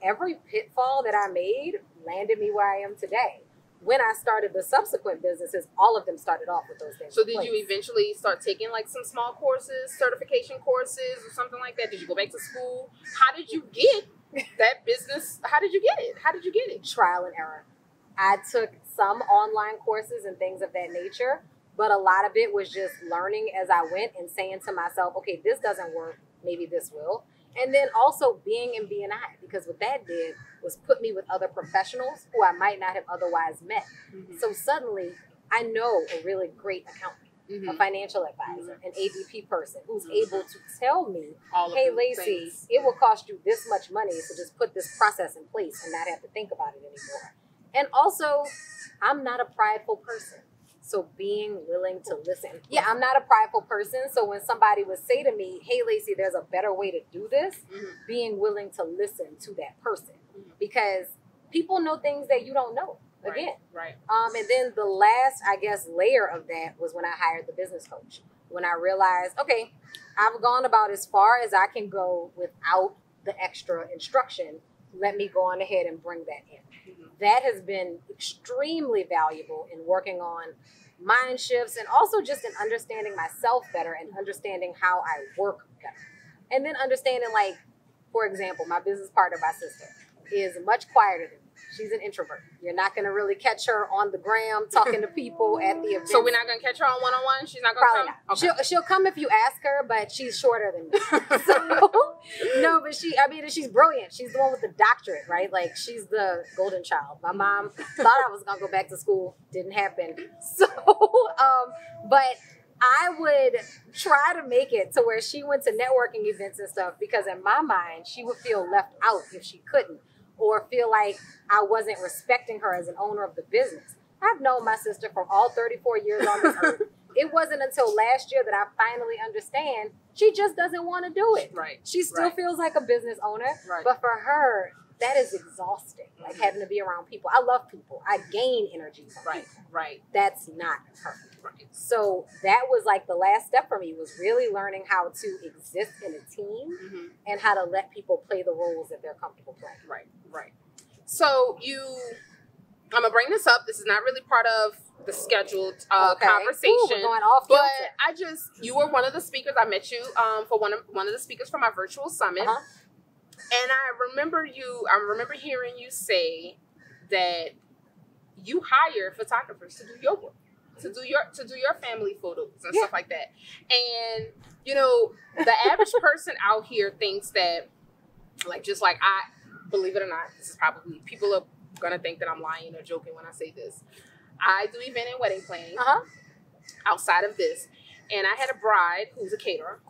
every pitfall that I made landed me where I am today. When I started the subsequent businesses, all of them started off with those things. So did you eventually start taking like some small courses, certification courses or something like that? Did you go back to school? How did you get that business? How did you get it? How did you get it? Trial and error. I took some online courses and things of that nature, but a lot of it was just learning as I went and saying to myself, okay, this doesn't work. Maybe this will. And then also being in B&I, because what that did was put me with other professionals who I might not have otherwise met. So suddenly I know a really great accountant, a financial advisor, an ADP person who's able to tell me, hey, Lacy, it will cost you this much money to just put this process in place and not have to think about it anymore. And also, I'm not a prideful person. So being willing to listen. Yeah, I'm not a prideful person. So when somebody would say to me, hey, Lacy, there's a better way to do this, being willing to listen to that person. Because people know things that you don't know. Again. Right. And then the last, I guess, layer of that was when I hired the business coach. When I realized, okay, I've gone about as far as I can go without the extra instruction. Let me go on ahead and bring that in. That has been extremely valuable in working on mind shifts and also just in understanding myself better and understanding how I work better. And then understanding, like, for example, my business partner, my sister, is much quieter than me. She's an introvert. You're not going to really catch her on the gram talking to people at the event. So we're not going to catch her on one-on-one? She's not going to come? Probably not. Okay. She'll come if you ask her, but she's shorter than me. So, no, but she's brilliant. She's the one with the doctorate, right? Like, she's the golden child. My mom thought I was going to go back to school. Didn't happen. So, but I would try to make it to where she went to networking events and stuff, because in my mind, she would feel left out if she couldn't, or feel like I wasn't respecting her as an owner of the business. I've known my sister for all 34 years on this earth. It wasn't until last year that I finally understand she just doesn't want to do it. Right. She still feels like a business owner, but for her, that is exhausting, like having to be around people. I love people. I gain energy from people. Right. That's not her. Right. So that was like the last step for me, was really learning how to exist in a team and how to let people play the roles that they're comfortable playing. Right. So I'm going to bring this up. This is not really part of the scheduled conversation. Ooh, we're going off but you were one of the speakers. I met you for one of the speakers for my virtual summit. And I remember hearing you say that you hire photographers to do your work, to do your family photos and stuff like that. And you know, the average person out here thinks that, like, just like I, believe it or not, this is probably, people are gonna think that I'm lying or joking when I say this. I do event and wedding planning outside of this, and I had a bride who's a caterer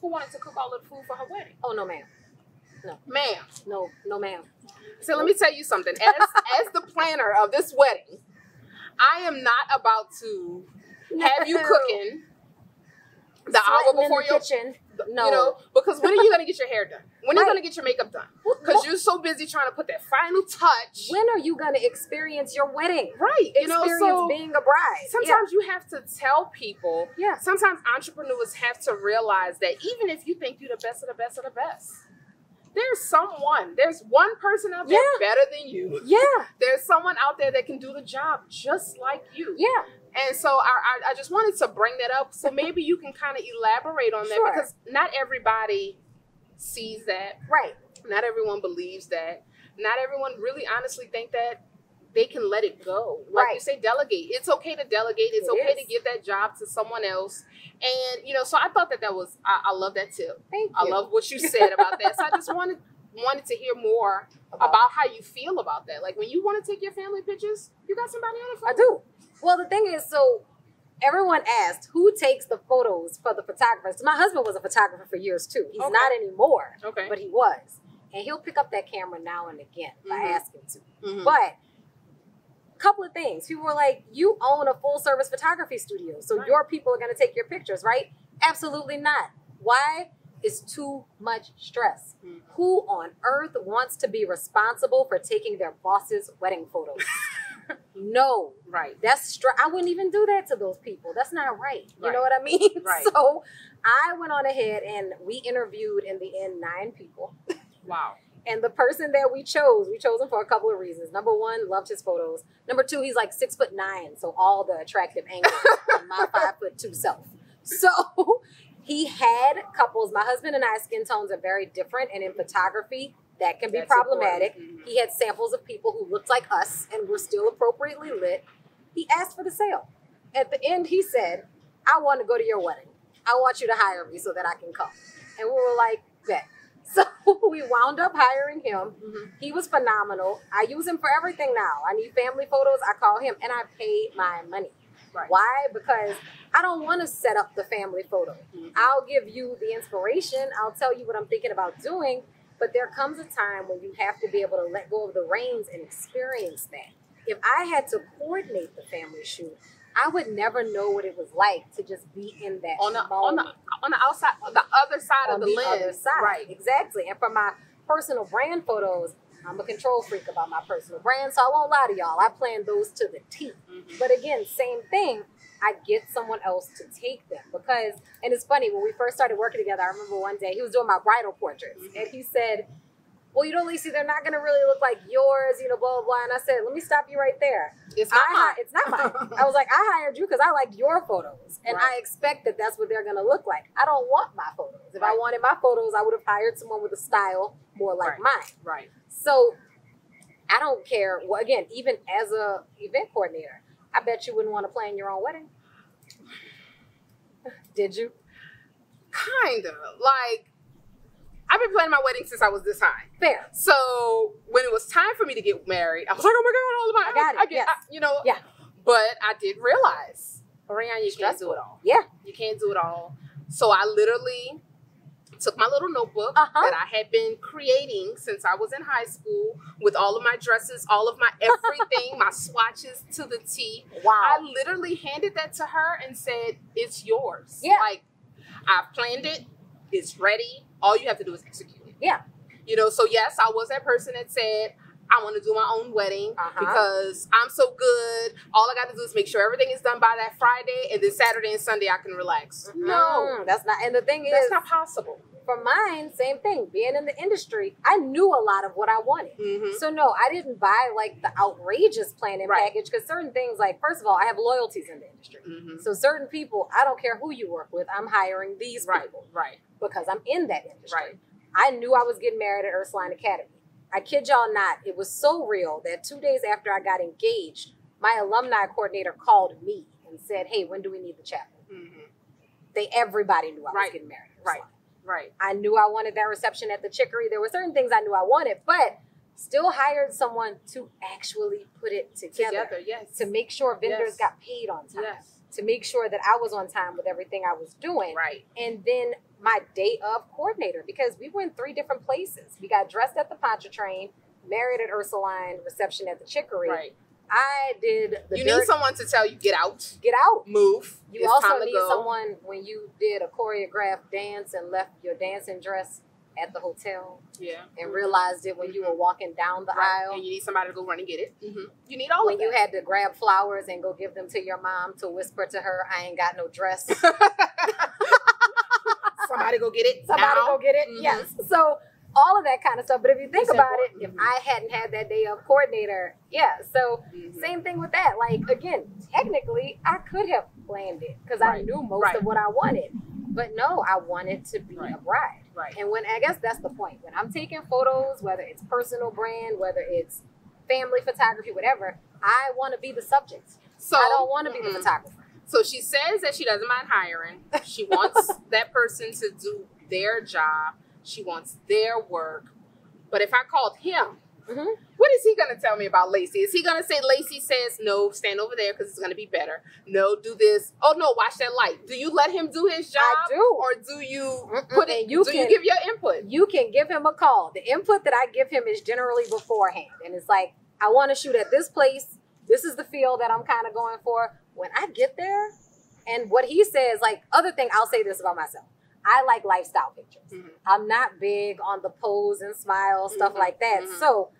who wanted to cook all of the food for her wedding. Oh, no, ma'am. No, ma'am. No, ma'am. So let me tell you something. As the planner of this wedding, I am not about to have you cooking the hour before your kitchen. No, you know, because when are you gonna get your hair done? When are you gonna get your makeup done? Because you're so busy trying to put that final touch. When are you gonna experience your wedding? Right. Experience being a bride. Sometimes you have to tell people. Yeah. Sometimes entrepreneurs have to realize that even if you think you're the best of the best of the best, there's one person out there better than you. Yeah. There's someone out there that can do the job just like you. Yeah. And so I just wanted to bring that up, so maybe you can kind of elaborate on that, because not everybody sees that. Right. Not everyone believes that. Not everyone really honestly think that they can let it go. Like Right. you say, delegate. It's okay to delegate. It's It okay is. to give that job to someone else. And, you know, so I thought that was, I love that tip. Thank you. I love what you said about that. So I just wanted to hear more about how you feel about that. Like when you want to take your family pictures, you got somebody on the phone. I do. Well, the thing is, so everyone asked who takes the photos for the photographers. My husband was a photographer for years too. He's not anymore, but he was. And he'll pick up that camera now and again if I ask him to. But a couple of things. People were like, you own a full service photography studio, so your people are going to take your pictures, right? Absolutely not. Why? It's too much stress. Who on earth wants to be responsible for taking their boss's wedding photos? No. Right. That's I wouldn't even do that to those people. That's not right. You know what I mean? Right. So I went on ahead and we interviewed in the end 9 people. Wow. And the person that we chose him for a couple of reasons. Number 1, loved his photos. Number 2, he's like 6'9", so all the attractive angles on my 5'2" self. So he had couples. My husband and I's skin tones are very different, and in photography, that can be problematic. He had samples of people who looked like us and were still appropriately lit. He asked for the sale. At the end, he said, I want to go to your wedding. I want you to hire me so that I can come. And we were like, bet. So we wound up hiring him. He was phenomenal. I use him for everything now. I need family photos. I call him and I pay my money. Right. Why? Because I don't want to set up the family photo. I'll give you the inspiration. I'll tell you what I'm thinking about doing. But there comes a time when you have to be able to let go of the reins and experience that. If I had to coordinate the family shoot, I would never know what it was like to just be in that on the outside, on the other side of the lens. Other side. Right, exactly. And for my personal brand photos, I'm a control freak about my personal brand, so I won't lie to y'all. I plan those to the T. But again, same thing. I get someone else to take them because, and it's funny, when we first started working together, I remember one day he was doing my bridal portraits and he said, well, you know, Lacy, they're not going to really look like yours, you know, blah, blah, blah. And I said, let me stop you right there. It's not mine. I was like, I hired you because I liked your photos. And I expect that that's what they're going to look like. I don't want my photos. If I wanted my photos, I would have hired someone with a style more like mine. Right. So I don't care. Well, again, even as a event coordinator, I bet you wouldn't want to plan your own wedding. Did you? Kind of. Like, I've been planning my wedding since I was this high. Fair. So when it was time for me to get married, I was like, oh my God, all of my, I got it. you know. Yeah. But I did realize, Orion, you can't do it all. Yeah. You can't do it all. So I literally took my little notebook that I had been creating since I was in high school with all of my dresses, all of my everything, my swatches to the T. Wow. I literally handed that to her and said, it's yours. Yeah. Like, I've planned it. It's ready. All you have to do is execute it. Yeah. You know, so yes, I was that person that said, I want to do my own wedding because I'm so good. All I got to do is make sure everything is done by that Friday, and then Saturday and Sunday I can relax. No, that's not. And the thing is, that's not possible. For mine, same thing. Being in the industry, I knew a lot of what I wanted. So no, I didn't buy like the outrageous planning package because certain things, like first of all, I have loyalties in the industry. So certain people, I don't care who you work with, I'm hiring these people. Because I'm in that industry. I knew I was getting married at Ursuline Academy. I kid y'all not, it was so real that 2 days after I got engaged, my alumni coordinator called me and said, hey, when do we need the chapel? Everybody knew I was getting married at Ursuline. I knew I wanted that reception at the Chicory. There were certain things I knew I wanted, but still hired someone to actually put it together. To make sure vendors got paid on time. To make sure that I was on time with everything I was doing. And then my day of coordinator, because we were in 3 different places. We got dressed at the Pontchartrain, married at Ursuline, reception at the Chicory. I did the You need someone to tell you, get out. Get out. Move. You also need someone when you did a choreographed dance and left your dancing dress at the hotel. And realized it when you were walking down the aisle. And you need somebody to go run and get it. You need all of that. When you had to grab flowers and go give them to your mom to whisper to her, I ain't got no dress. Somebody go get it. Somebody go get it. Yes. So all of that kind of stuff. But if you think about it, if I hadn't had that day of coordinator, so same thing with that. Like, again, technically, I could have planned it because I knew most of what I wanted. But no, I wanted to be a bride. And when I guess that's the point. When I'm taking photos, whether it's personal brand, whether it's family photography, whatever. I want to be the subject. So I don't want to be the photographer. So she says that she doesn't mind hiring. She wants that person to do their job. She wants their work. But if I called him, what is he going to tell me about Lacy? Is he going to say, Lacy says, no, stand over there because it's going to be better. No, do this. Oh, no, watch that light. Do you let him do his job? I do. Or do you put it, you give your input? You can give him a call. The input that I give him is generally beforehand. And it's like, I want to shoot at this place. This is the feel that I'm kind of going for. When I get there, and what he says, like, other thing, I'll say this about myself. I like lifestyle pictures. I'm not big on the pose and smile, stuff like that. So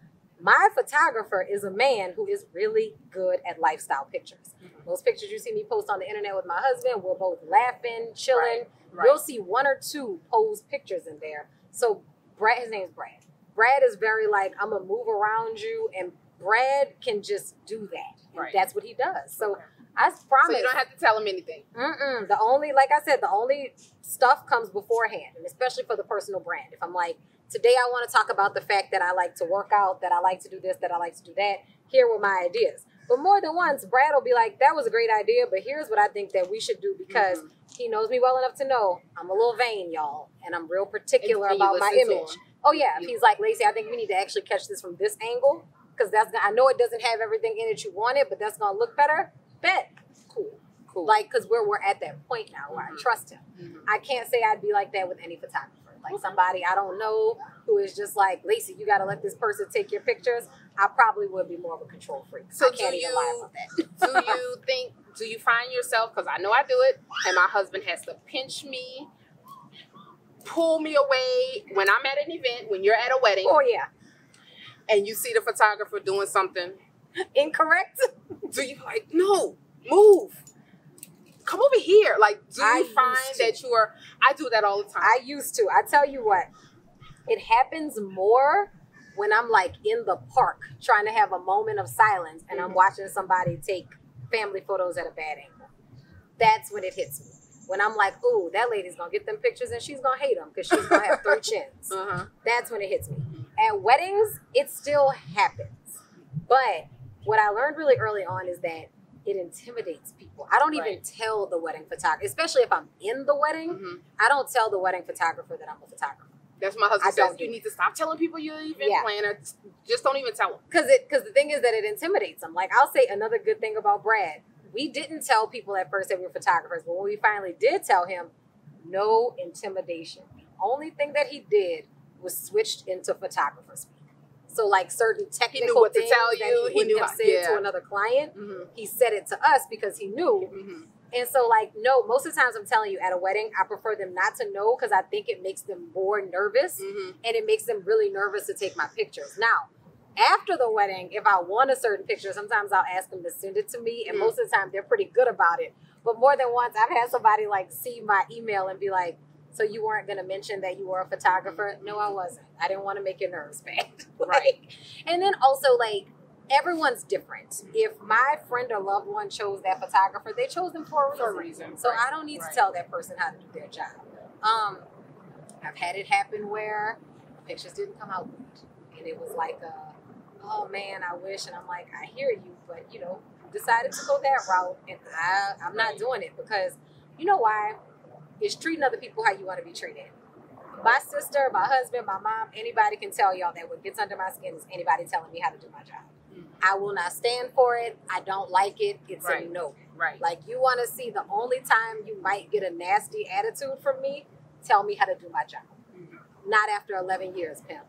my photographer is a man who is really good at lifestyle pictures. Most pictures you see me post on the internet with my husband, we're both laughing, chilling. You'll see 1 or 2 posed pictures in there. So Brad, his name's Brad. Brad is very like, I'm gonna move around you, and Brad can just do that. And that's what he does. So I promise. So you don't have to tell him anything. The only, like I said, the only stuff comes beforehand, and especially for the personal brand. If I'm like, today I want to talk about the fact that I like to work out, that I like to do this, that I like to do that. Here were my ideas. But more than once, Brad will be like, that was a great idea, but here's what I think that we should do, because he knows me well enough to know I'm a little vain, y'all, and I'm real particular about my image. Oh yeah, if he's like, Lacy, I think we need to actually catch this from this angle, because I know it doesn't have everything in it you wanted, but that's gonna look better. Bet. Cool. Like, because we're at that point now where I trust him. I can't say I'd be like that with any photographer. Like somebody I don't know who is just like, Lacy, you got to let this person take your pictures. I probably would be more of a control freak. So I can't even lie about that. Do you find yourself, because I know I do it, and my husband has to pinch me, pull me away when I'm at an event, when you're at a wedding. Oh, yeah. And you see the photographer doing something incorrect. Do you like, no, move. Come over here. Like, do you find that I do that all the time. I used to. I tell you what, it happens more when I'm like in the park trying to have a moment of silence and I'm watching somebody take family photos at a bad angle. That's when it hits me. When I'm like, ooh, that lady's going to get them pictures and she's going to hate them because she's going to have 3 chins. That's when it hits me. At weddings, it still happens. But what I learned really early on is that it intimidates people. I don't even tell the wedding photographer, especially if I'm in the wedding, I don't tell the wedding photographer that I'm a photographer. That's my husband says, you need to stop telling people you're an event planner. Just don't even tell them. Because the thing is that it intimidates them. Like, I'll say another good thing about Brad. We didn't tell people at first that we were photographers, but when we finally did tell him, no intimidation. The only thing that he did was switched into photographer speak. So like certain technical things that he wouldn't have said to another client, he said it to us because he knew. And so like, no, most of the times I'm telling you at a wedding, I prefer them not to know because I think it makes them more nervous and it makes them really nervous to take my pictures. Now, after the wedding, if I want a certain picture, sometimes I'll ask them to send it to me. And most of the time they're pretty good about it. But more than once, I've had somebody like see my email and be like, so you weren't going to mention that you were a photographer? No, I wasn't. I didn't want to make your nerves bad. And then also, like, everyone's different. If my friend or loved one chose that photographer, they chose them for a reason. So I don't need to tell that person how to do their job. I've had it happen where pictures didn't come out good. And it was like, oh, man, I wish. And I'm like, I hear you, but, you know, decided to go that route. And I'm not doing it because, you know why? It's treating other people how you want to be treated. My sister, my husband, my mom, anybody can tell y'all that what gets under my skin is anybody telling me how to do my job. I will not stand for it. I don't like it. It's a no. Like, you want to see the only time you might get a nasty attitude from me, tell me how to do my job. Not after 11 years, pimp.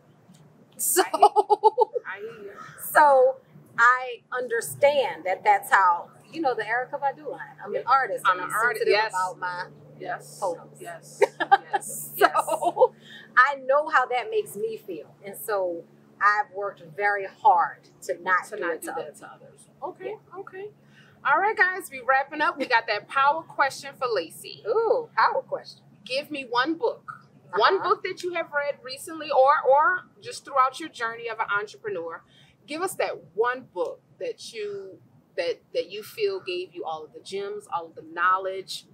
So, I understand that that's how, you know, the Erykah Badu line. I'm an artist and I'm sensitive about my photos. So I know how that makes me feel. And so I've worked very hard to not do that to others. Okay. All right, guys, we wrapping up. We got that power question for Lacy. Ooh, power question. Give me one book. One book that you have read recently or just throughout your journey of an entrepreneur. Give us that one book that you feel gave you all of the gems, all of the knowledge,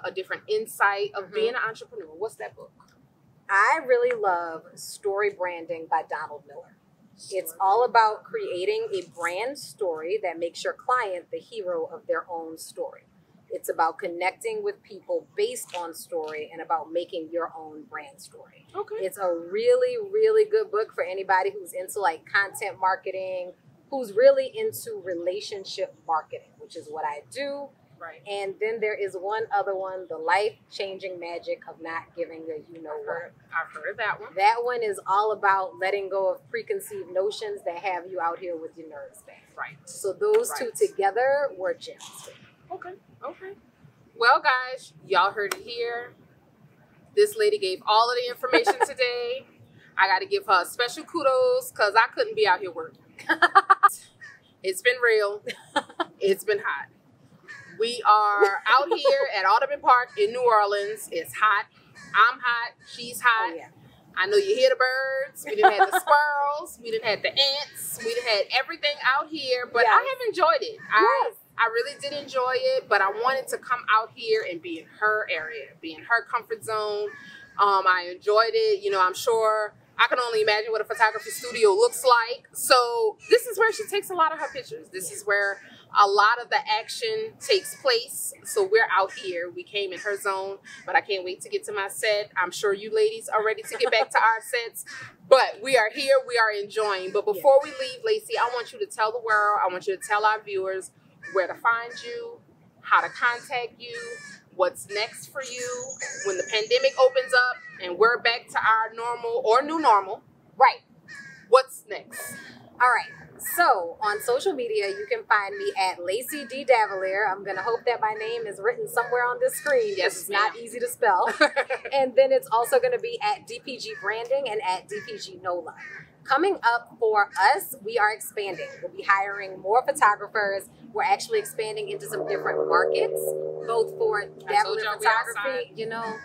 a different insight of being an entrepreneur. What's that book? I really love Story Branding by Donald Miller. It's all about creating a brand story that makes your client the hero of their own story. It's about connecting with people based on story and about making your own brand story. Okay. It's a really, really good book for anybody who's into like content marketing, who's really into relationship marketing, which is what I do. Right. And then there is one other one, The Life-Changing Magic of Not Giving a You-Know-What. I've heard of that one. That one is all about letting go of preconceived notions that have you out here with your nerves bad. Right. So those two together were gems. Okay. Okay. Well, guys, y'all heard it here. This lady gave all of the information today. I got to give her special kudos because I couldn't be out here working. It's been real. It's been hot. We are out here at Audubon Park in New Orleans. It's hot. I'm hot. She's hot. Oh, yeah. I know you hear the birds. We done had the squirrels. We done had the ants. We done had everything out here. But I have enjoyed it. I really did enjoy it. But I wanted to come out here and be in her area, be in her comfort zone. I enjoyed it. You know, I'm sure I can only imagine what a photography studio looks like. So this is where she takes a lot of her pictures. This is where a lot of the action takes place. So we're out here. We came in her zone, but I can't wait to get to my set. I'm sure you ladies are ready to get back to our sets, but we are here. We are enjoying. But before we leave, Lacy, I want you to tell the world, I want you to tell our viewers where to find you, how to contact you, what's next for you when the pandemic opens up and we're back to our normal or new normal. Right. What's next? All right. So on social media, you can find me at Lacy D. Davillier. I'm going to hope that my name is written somewhere on this screen. Yes, it's not easy to spell. And then it's also going to be at DPG Branding and at DPG NOLA. Coming up for us, we are expanding. We'll be hiring more photographers. We're actually expanding into some different markets, both for Davillier Photography, you know.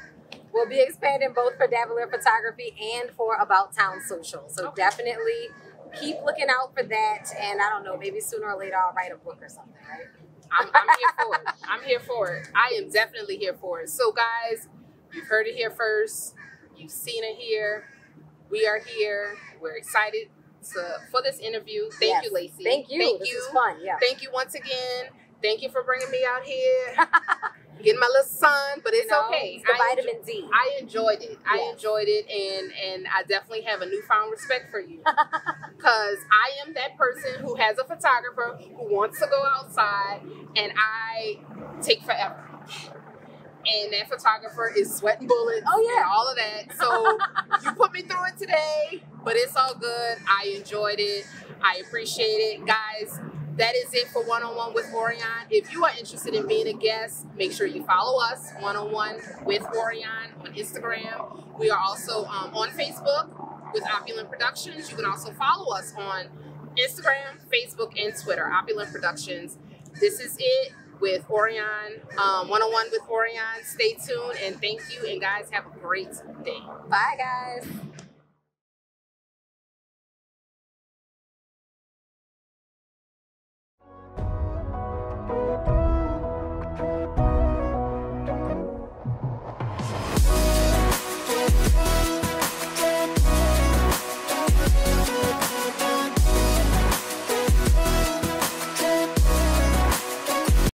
We'll be expanding both for Davillier Photography and for About Town Social. So definitely keep looking out for that. And I don't know, maybe sooner or later I'll write a book or something, right? I'm here for it. I'm here for it. I am definitely here for it. So guys, you've heard it here first. You've seen it here. We are here. We're excited for this interview. Thank you, Lacy. Thank you. This is fun. Yeah. Thank you once again. Thank you for bringing me out here. Getting my little sun, but it's okay. It's the vitamin D. I enjoyed it. I enjoyed it, and I definitely have a newfound respect for you. Because I am that person who has a photographer who wants to go outside, and I take forever. And that photographer is sweating bullets and all of that. So you put me through it today, but it's all good. I enjoyed it. I appreciate it. Guys, that is it for One-on-One with Orion. If you are interested in being a guest, make sure you follow us, One-on-One with Orion on Instagram. We are also on Facebook with Opulent Productions. You can also follow us on Instagram, Facebook, and Twitter, Opulent Productions. This is it with Orion, One-on-One with Orion. Stay tuned, and thank you. And guys, have a great day. Bye, guys.